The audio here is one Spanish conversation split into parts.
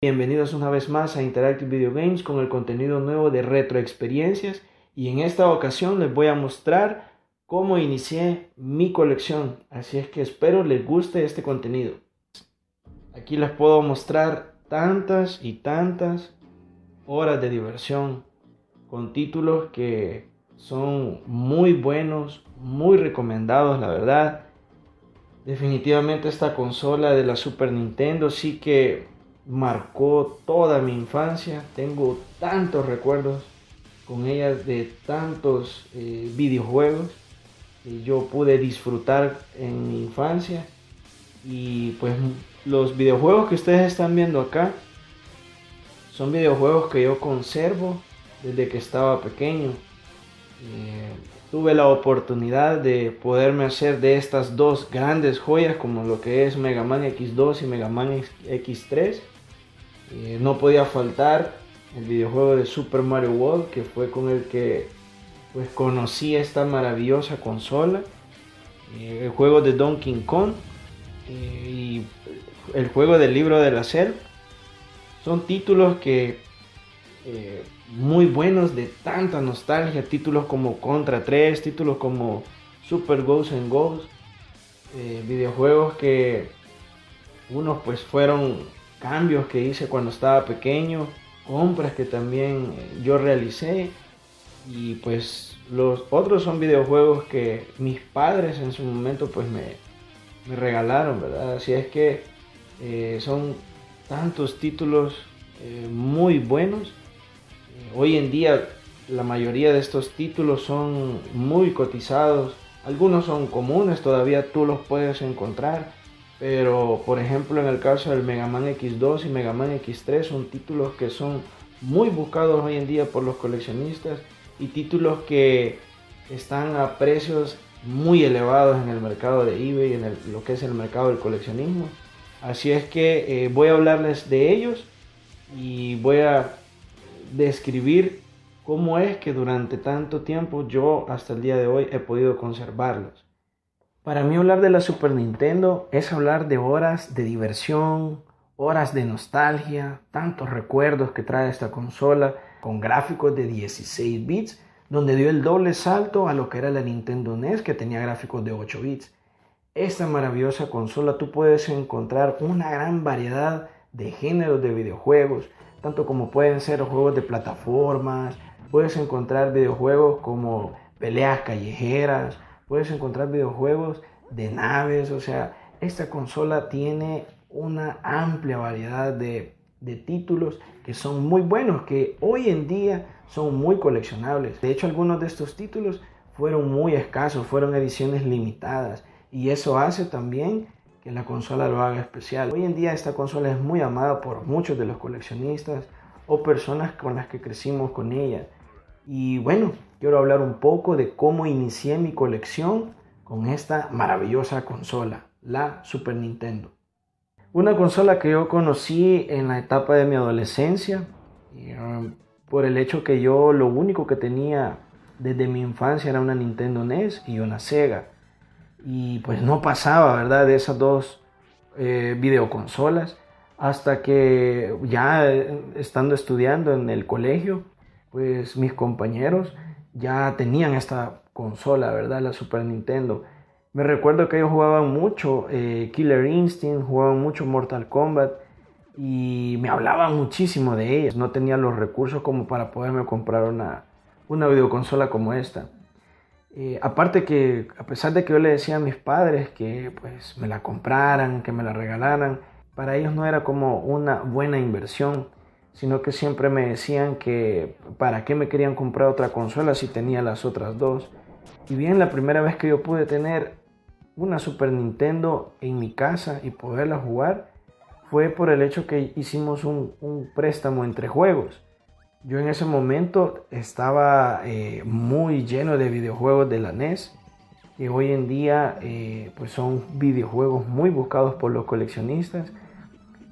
Bienvenidos una vez más a Interactive Video Games con el contenido nuevo de Retro Experiencias, y en esta ocasión les voy a mostrar cómo inicié mi colección, así es que espero les guste este contenido. Aquí les puedo mostrar tantas y tantas horas de diversión con títulos que son muy buenos, muy recomendados, la verdad. Definitivamente esta consola de la Super Nintendo sí que marcó toda mi infancia. Tengo tantos recuerdos con ella de tantos videojuegos que yo pude disfrutar en mi infancia. Y pues los videojuegos que ustedes están viendo acá son videojuegos que yo conservo desde que estaba pequeño. Tuve la oportunidad de poderme hacer de estas dos grandes joyas como lo que es Mega Man X2 y Mega Man X3. No podía faltar el videojuego de Super Mario World, que fue con el que pues conocí esta maravillosa consola. El juego de Donkey Kong y el juego del libro de la selva son títulos que muy buenos, de tanta nostalgia. Títulos como Contra 3, títulos como Super Ghosts and Ghosts, videojuegos que unos pues fueron cambios que hice cuando estaba pequeño, compras que también yo realicé, y pues los otros son videojuegos que mis padres en su momento pues me regalaron, ¿verdad? Así es que son tantos títulos muy buenos. Hoy en día la mayoría de estos títulos son muy cotizados, algunos son comunes, todavía tú los puedes encontrar, pero por ejemplo en el caso del Mega Man X2 y Mega Man X3 son títulos que son muy buscados hoy en día por los coleccionistas, y títulos que están a precios muy elevados en el mercado de eBay, en lo que es el mercado del coleccionismo. Así es que voy a hablarles de ellos y voy a describir cómo es que durante tanto tiempo yo hasta el día de hoy he podido conservarlos. Para mí hablar de la Super Nintendo es hablar de horas de diversión, horas de nostalgia, tantos recuerdos que trae esta consola con gráficos de 16 bits, donde dio el doble salto a lo que era la Nintendo NES, que tenía gráficos de 8 bits. Esta maravillosa consola tú puedes encontrar una gran variedad de géneros de videojuegos, tanto como pueden ser juegos de plataformas, puedes encontrar videojuegos como peleas callejeras, puedes encontrar videojuegos de naves. O sea, esta consola tiene una amplia variedad de títulos que son muy buenos, que hoy en día son muy coleccionables. De hecho, algunos de estos títulos fueron muy escasos, fueron ediciones limitadas, y eso hace también que la consola lo haga especial. Hoy en día esta consola es muy amada por muchos de los coleccionistas o personas con las que crecimos con ella. Y bueno, quiero hablar un poco de cómo inicié mi colección con esta maravillosa consola, la Super Nintendo. Una consola que yo conocí en la etapa de mi adolescencia, por el hecho que yo lo único que tenía desde mi infancia era una Nintendo NES y una Sega. Y pues no pasaba, ¿verdad?, de esas dos videoconsolas, hasta que ya estando estudiando en el colegio, pues mis compañeros ya tenían esta consola, ¿verdad?, la Super Nintendo. Me recuerdo que ellos jugaban mucho Killer Instinct, jugaban mucho Mortal Kombat, y me hablaban muchísimo de ellas. No tenía los recursos como para poderme comprar una videoconsola como esta. Aparte que a pesar de que yo le decía a mis padres que pues me la compraran, que me la regalaran, para ellos no era como una buena inversión, sino que siempre me decían que para qué me querían comprar otra consola si tenía las otras dos. Y bien, la primera vez que yo pude tener una Super Nintendo en mi casa y poderla jugar fue por el hecho que hicimos un préstamo entre juegos. Yo en ese momento estaba muy lleno de videojuegos de la NES, que hoy en día pues son videojuegos muy buscados por los coleccionistas,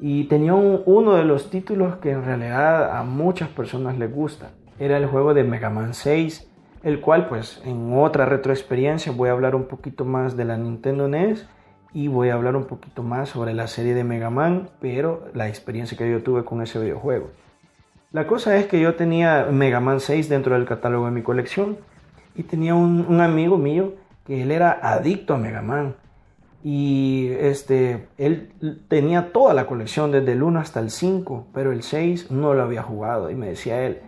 y tenía uno de los títulos que en realidad a muchas personas les gusta. Era el juego de Mega Man 6, el cual pues en otra retroexperiencia voy a hablar un poquito más de la Nintendo NES y voy a hablar un poquito más sobre la serie de Mega Man, pero la experiencia que yo tuve con ese videojuego. La cosa es que yo tenía Mega Man 6 dentro del catálogo de mi colección y tenía un amigo mío que él era adicto a Mega Man. Y él tenía toda la colección desde el 1 hasta el 5, pero el 6 no lo había jugado. Y me decía él,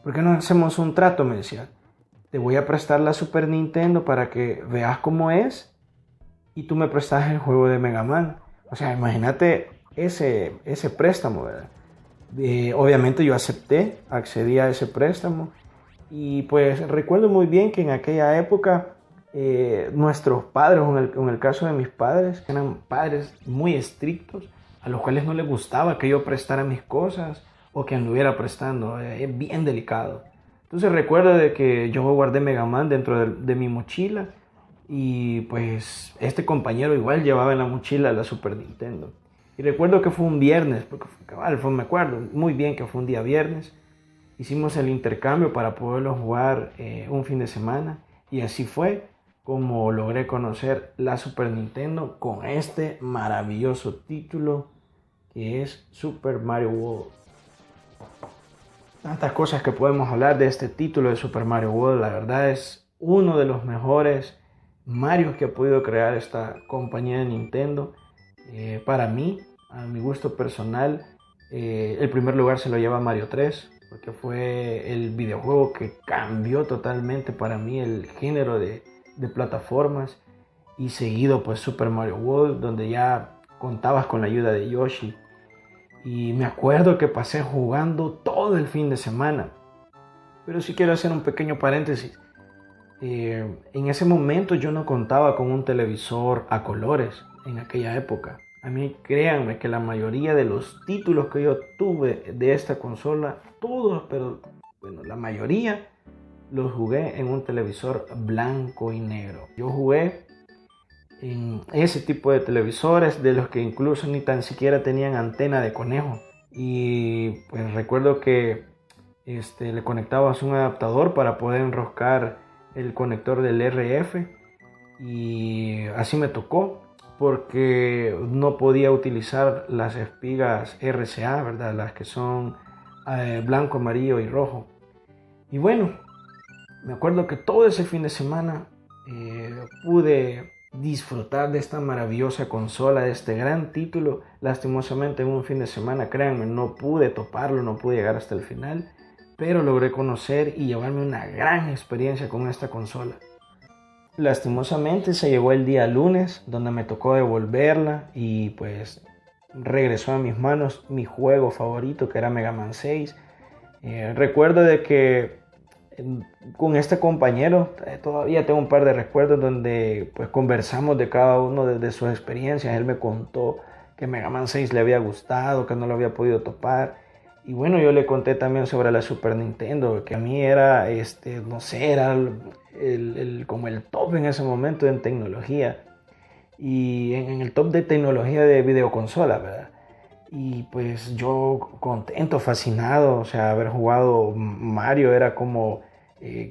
¿por qué no hacemos un trato? Me decía, te voy a prestar la Super Nintendo para que veas cómo es y tú me prestas el juego de Mega Man. O sea, imagínate ese préstamo, ¿verdad? Obviamente yo accedí a ese préstamo y pues recuerdo muy bien que en aquella época nuestros padres, en el caso de mis padres, eran padres muy estrictos, a los cuales no les gustaba que yo prestara mis cosas o que anduviera prestando. Es bien delicado. Entonces recuerdo de que yo guardé Mega Man dentro de mi mochila y pues este compañero igual llevaba en la mochila la Super Nintendo. Y recuerdo que fue un viernes, porque me acuerdo muy bien que fue un día viernes. Hicimos el intercambio para poderlo jugar un fin de semana y así fue como logré conocer la Super Nintendo con este maravilloso título que es Super Mario World. Tantas cosas que podemos hablar de este título de Super Mario World. La verdad es uno de los mejores Marios que ha podido crear esta compañía de Nintendo. Para mí, a mi gusto personal, el primer lugar se lo lleva Mario 3, porque fue el videojuego que cambió totalmente para mí el género de plataformas, y seguido pues Super Mario World, donde ya contabas con la ayuda de Yoshi. Y me acuerdo que pasé jugando todo el fin de semana. Pero sí quiero hacer un pequeño paréntesis. En ese momento yo no contaba con un televisor a colores en aquella época. A mí créanme que la mayoría de los títulos que yo tuve de esta consola, todos, pero bueno, la mayoría los jugué en un televisor blanco y negro. Yo jugué en ese tipo de televisores, de los que incluso ni tan siquiera tenían antena de conejo. Y pues recuerdo que le conectabas un adaptador para poder enroscar el conector del RF, y así me tocó porque no podía utilizar las espigas RCA, ¿verdad? Las que son blanco, amarillo y rojo. Y bueno, me acuerdo que todo ese fin de semana pude disfrutar de esta maravillosa consola, de este gran título. Lastimosamente en un fin de semana, créanme, no pude toparlo, no pude llegar hasta el final, pero logré conocer y llevarme una gran experiencia con esta consola. Lastimosamente se llegó el día lunes, donde me tocó devolverla y pues regresó a mis manos mi juego favorito, que era Mega Man 6. Recuerdo de que con este compañero todavía tengo un par de recuerdos donde pues conversamos de cada uno de sus experiencias. Él me contó que Mega Man 6 le había gustado, que no lo había podido topar. Y bueno, yo le conté también sobre la Super Nintendo, que a mí era, no sé, era como el top en ese momento en tecnología. Y en el top de tecnología de videoconsola, ¿verdad? Y pues yo contento, fascinado, o sea, haber jugado Mario era como,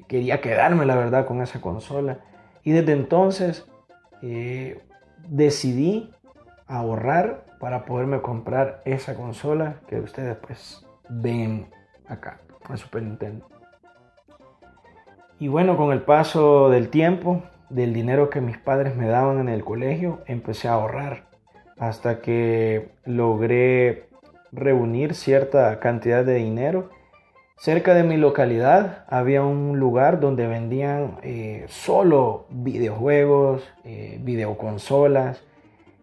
quería quedarme, la verdad, con esa consola. Y desde entonces decidí ahorrar para poderme comprar esa consola que ustedes pues ven acá, la Super Nintendo. Y bueno, con el paso del tiempo, del dinero que mis padres me daban en el colegio, empecé a ahorrar hasta que logré reunir cierta cantidad de dinero. Cerca de mi localidad había un lugar donde vendían solo videojuegos, videoconsolas.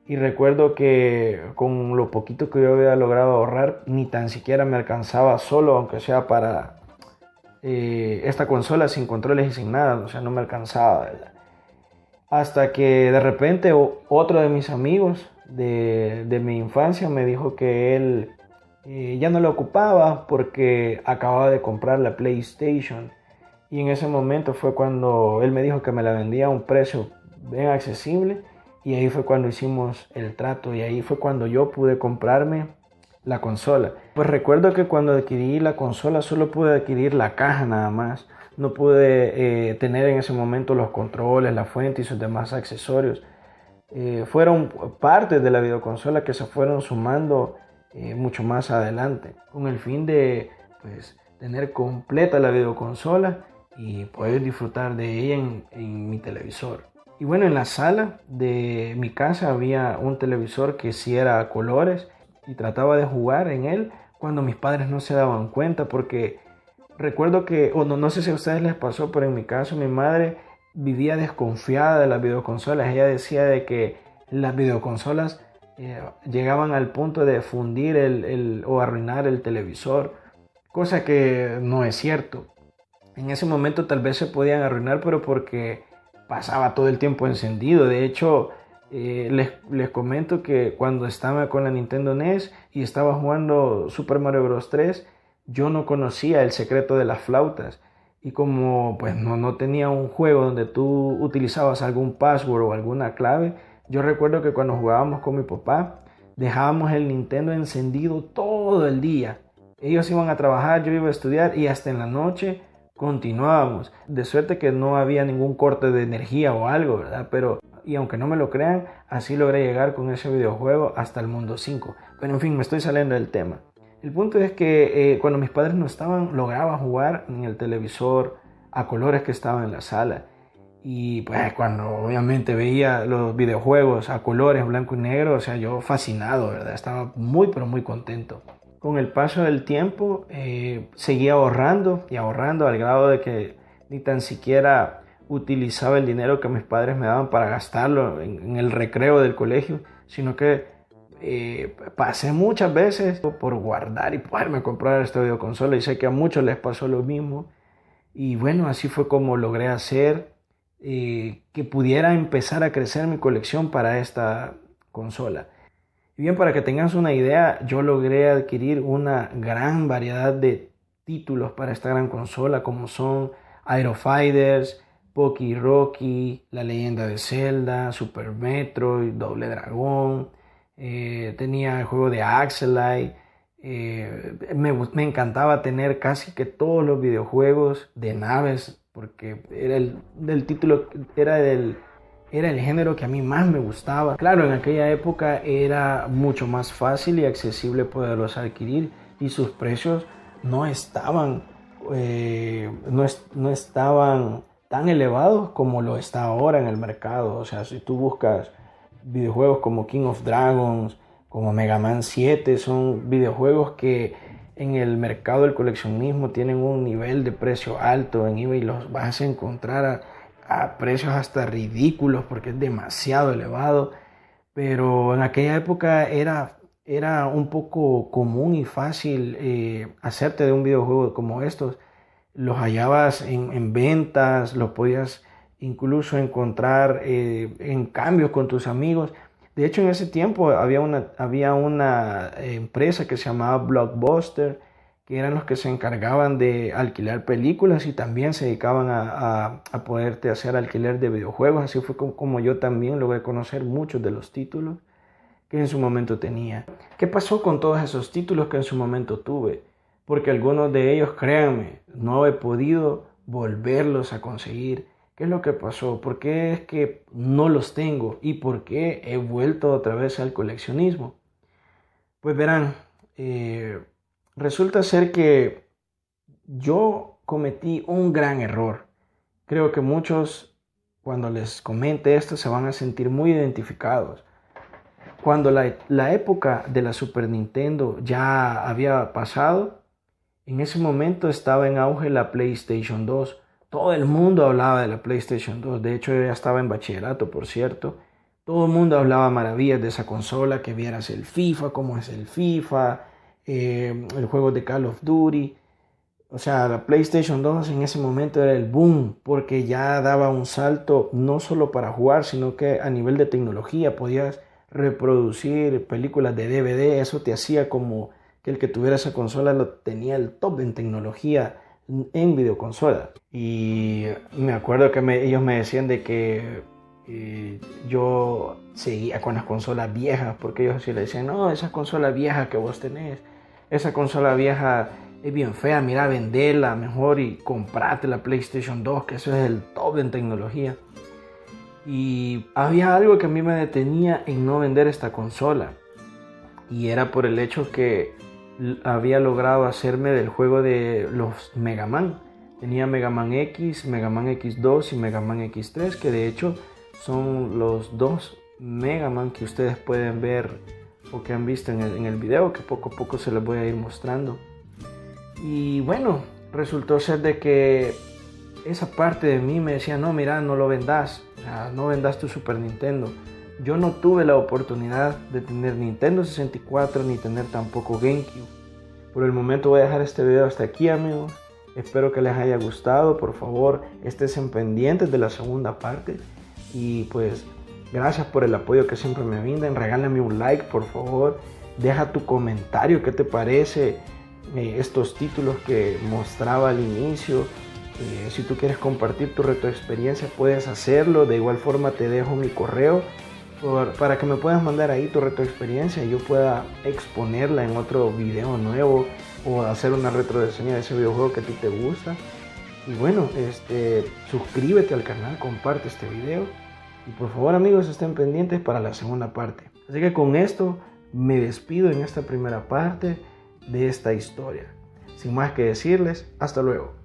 Y recuerdo que con lo poquito que yo había logrado ahorrar, ni tan siquiera me alcanzaba solo, aunque sea para esta consola sin controles y sin nada, o sea, no me alcanzaba, ¿verdad? Hasta que de repente otro de mis amigos de mi infancia me dijo que él ya no lo ocupaba porque acababa de comprar la PlayStation. Y en ese momento fue cuando él me dijo que me la vendía a un precio bien accesible. Y ahí fue cuando hicimos el trato, y ahí fue cuando yo pude comprarme la consola. Pues recuerdo que cuando adquirí la consola solo pude adquirir la caja nada más. No pude tener en ese momento los controles, la fuente y sus demás accesorios. fueron partes de la videoconsola que se fueron sumando mucho más adelante, con el fin de pues, tener completa la videoconsola y poder disfrutar de ella en mi televisor. Y bueno, en la sala de mi casa había un televisor que sí era a colores y trataba de jugar en él cuando mis padres no se daban cuenta, porque recuerdo que, o no sé si a ustedes les pasó, pero en mi caso mi madre vivía desconfiada de las videoconsolas. Ella decía de que las videoconsolas llegaban al punto de fundir o arruinar el televisor, cosa que no es cierto. En ese momento tal vez se podían arruinar, pero porque pasaba todo el tiempo encendido. De hecho, les comento que cuando estaba con la Nintendo NES y estaba jugando Super Mario Bros. 3, yo no conocía el secreto de las flautas. Y como pues no tenía un juego donde tú utilizabas algún password o alguna clave, yo recuerdo que cuando jugábamos con mi papá, dejábamos el Nintendo encendido todo el día. Ellos iban a trabajar, yo iba a estudiar y hasta en la noche continuábamos. De suerte que no había ningún corte de energía o algo, ¿verdad? Pero, y aunque no me lo crean, así logré llegar con ese videojuego hasta el mundo 5. Pero en fin, me estoy saliendo del tema. El punto es que cuando mis padres no estaban, lograba jugar en el televisor a colores que estaba en la sala. Y pues cuando obviamente veía los videojuegos a colores blanco y negro, o sea, yo fascinado, ¿verdad? Estaba muy pero muy contento. Con el paso del tiempo seguía ahorrando y ahorrando al grado de que ni tan siquiera utilizaba el dinero que mis padres me daban para gastarlo en el recreo del colegio, sino que pasé muchas veces por guardar y poderme comprar esta videoconsola, y sé que a muchos les pasó lo mismo. Y bueno, así fue como logré hacer que pudiera empezar a crecer mi colección para esta consola. Y bien, para que tengas una idea, yo logré adquirir una gran variedad de títulos para esta gran consola, como son Aero Fighters, Poki Rocky, La Leyenda de Zelda, Super Metroid, Doble Dragón. Tenía el juego de Axelite. Me encantaba tener casi que todos los videojuegos de naves, porque del título era el género que a mí más me gustaba. Claro, en aquella época era mucho más fácil y accesible poderlos adquirir, y sus precios no estaban, no estaban tan elevados como lo está ahora en el mercado. O sea, si tú buscas videojuegos como King of Dragons, como Mega Man 7, son videojuegos que en el mercado del coleccionismo tienen un nivel de precio alto. En eBay los vas a encontrar a precios hasta ridículos porque es demasiado elevado, pero en aquella época era un poco común y fácil hacerte de un videojuego como estos. Los hallabas en ventas, los podías incluso encontrar en cambios con tus amigos. De hecho, en ese tiempo había una empresa que se llamaba Blockbuster, que eran los que se encargaban de alquilar películas y también se dedicaban a poderte hacer alquiler de videojuegos. Así fue como yo también logré conocer muchos de los títulos que en su momento tenía. ¿Qué pasó con todos esos títulos que en su momento tuve? Porque algunos de ellos, créanme, no he podido volverlos a conseguir. ¿Qué es lo que pasó? ¿Por qué es que no los tengo? ¿Y por qué he vuelto otra vez al coleccionismo? Pues verán, resulta ser que yo cometí un gran error. Creo que muchos, cuando les comente esto, se van a sentir muy identificados. Cuando la época de la Super Nintendo ya había pasado, en ese momento estaba en auge la PlayStation 2. Todo el mundo hablaba de la PlayStation 2. De hecho, yo ya estaba en bachillerato, por cierto. Todo el mundo hablaba maravillas de esa consola, que vieras el FIFA, cómo es el FIFA, el juego de Call of Duty. O sea, la PlayStation 2 en ese momento era el boom, porque ya daba un salto no solo para jugar, sino que a nivel de tecnología podías reproducir películas de DVD. Eso te hacía como que el que tuviera esa consola lo tenía el top en tecnología en videoconsola. Y me acuerdo que ellos me decían de que yo seguía con las consolas viejas, porque ellos sí le decían, no, esa consola vieja que vos tenés, esa consola vieja es bien fea, mira, vendela mejor y comprate la PlayStation 2, que eso es el top en tecnología. Y había algo que a mí me detenía en no vender esta consola. Y era por el hecho que había logrado hacerme del juego de los Mega Man. Tenía Mega Man X, Mega Man X2 y Mega Man X3, que de hecho son los dos Mega Man que ustedes pueden ver o que han visto en el video, que poco a poco se les voy a ir mostrando. Y bueno, resultó ser de que esa parte de mí me decía, no, mira, no lo vendas, no vendas tu Super Nintendo. Yo no tuve la oportunidad de tener Nintendo 64 ni tener tampoco GameCube. Por el momento voy a dejar este video hasta aquí, amigos. Espero que les haya gustado. Por favor, estén pendientes de la segunda parte. Y pues, gracias por el apoyo que siempre me brindan. Regálame un like, por favor. Deja tu comentario, qué te parece estos títulos que mostraba al inicio. Si tú quieres compartir tu retroexperiencia, puedes hacerlo. De igual forma te dejo mi correo para que me puedas mandar ahí tu retroexperiencia y yo pueda exponerla en otro video nuevo o hacer una retroreseña de ese videojuego que a ti te gusta. Y bueno, suscríbete al canal, comparte este video y por favor, amigos, estén pendientes para la segunda parte. Así que con esto me despido en esta primera parte de esta historia. Sin más que decirles, hasta luego.